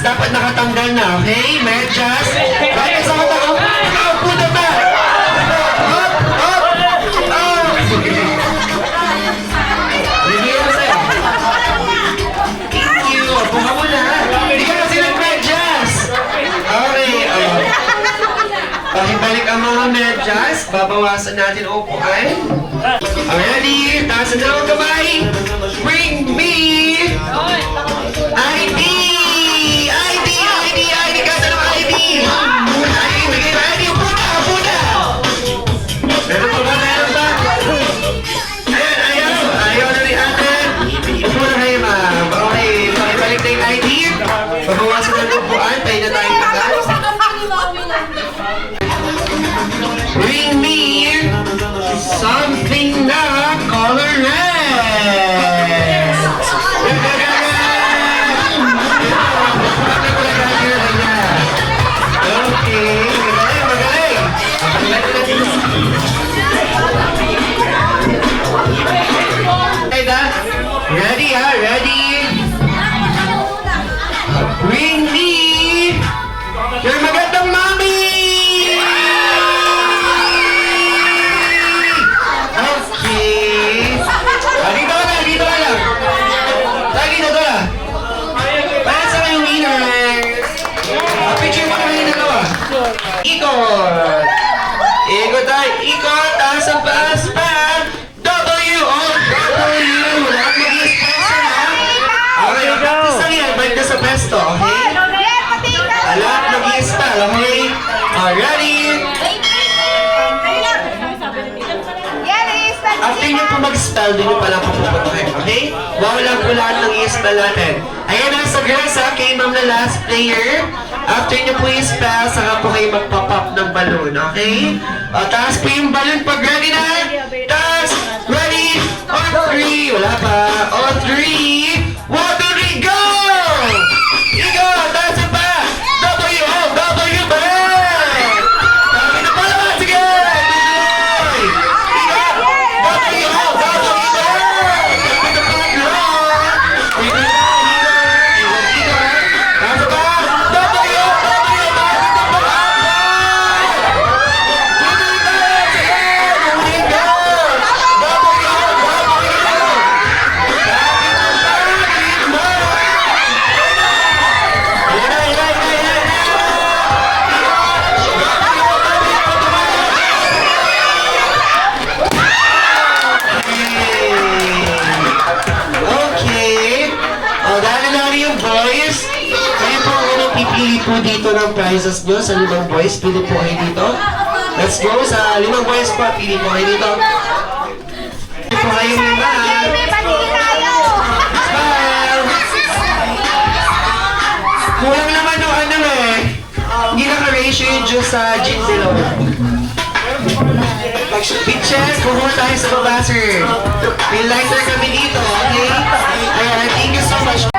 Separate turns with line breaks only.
dapat nakatanggal na, okay? Medyas. Bakit sa mata ko? Nakaupo na ba? Up! Up! Up! Bigyan mo sa'yo. Thank you. Upo ka muna. Hindi ka kasi nag-medyas. Okay. Pakibalik ang mga medyas. Babawasan natin upuan. Ready? Taas na dalawang kamay. Bring me ID! ID! ID! ID! Kada ng ID! ID! ID! Upo na! Upo na! Meron pa ba? Meron pa? Ayan! Ayaw! Ayaw na rin atin! Upo na kayo, ma'am. Okay. Pakibalik na yung ID. Babawasan na ng upuan. Tayo na tayong tagal. Bring me something na color red! Okay, magaling, magaling! Ready ha, ready? Bring me your magandang mommy! Dito ka lang. Lagi na doon ah. Para sa kayong winners. Picture mo kami dalawa. Ikot. Ikot tayo. Ikot. Taas ang paas pa. W o W. Lahat mag-i-sponsor ha. Okay. Practice lang yan. Balik ka sa pesto. Okay? Lahat mag-i-spell. Okay? Ready? After nyo po mag-spell, din nyo pala pupuputuhin, okay? Wow lang po lahat ng i-spell natin. Ayan na sa girls ha, kay ma'am na last player. After nyo po i-spell, saka po kayo magpa-pop ng balloon, okay? Taas po yung balloon pag ready na. Taas, ready, on 3, wala pa, on 3, 1, 2, 3, go! Igo, taas pa! W, W, balik! Dami na pala, sige! Pili po dito ng prizes nyo sa 5 boys. Pili po kayo dito. Let's go sa 5 boys po. Pili po kayo dito. Pili po kayo muna. Smile! Kulang naman yung ano eh. Hindi naka-ratio yung juice sa gin below. Pitches, pumunta tayo sa baba, sir. May lighter kami dito, okay? Ayan, thank you so much.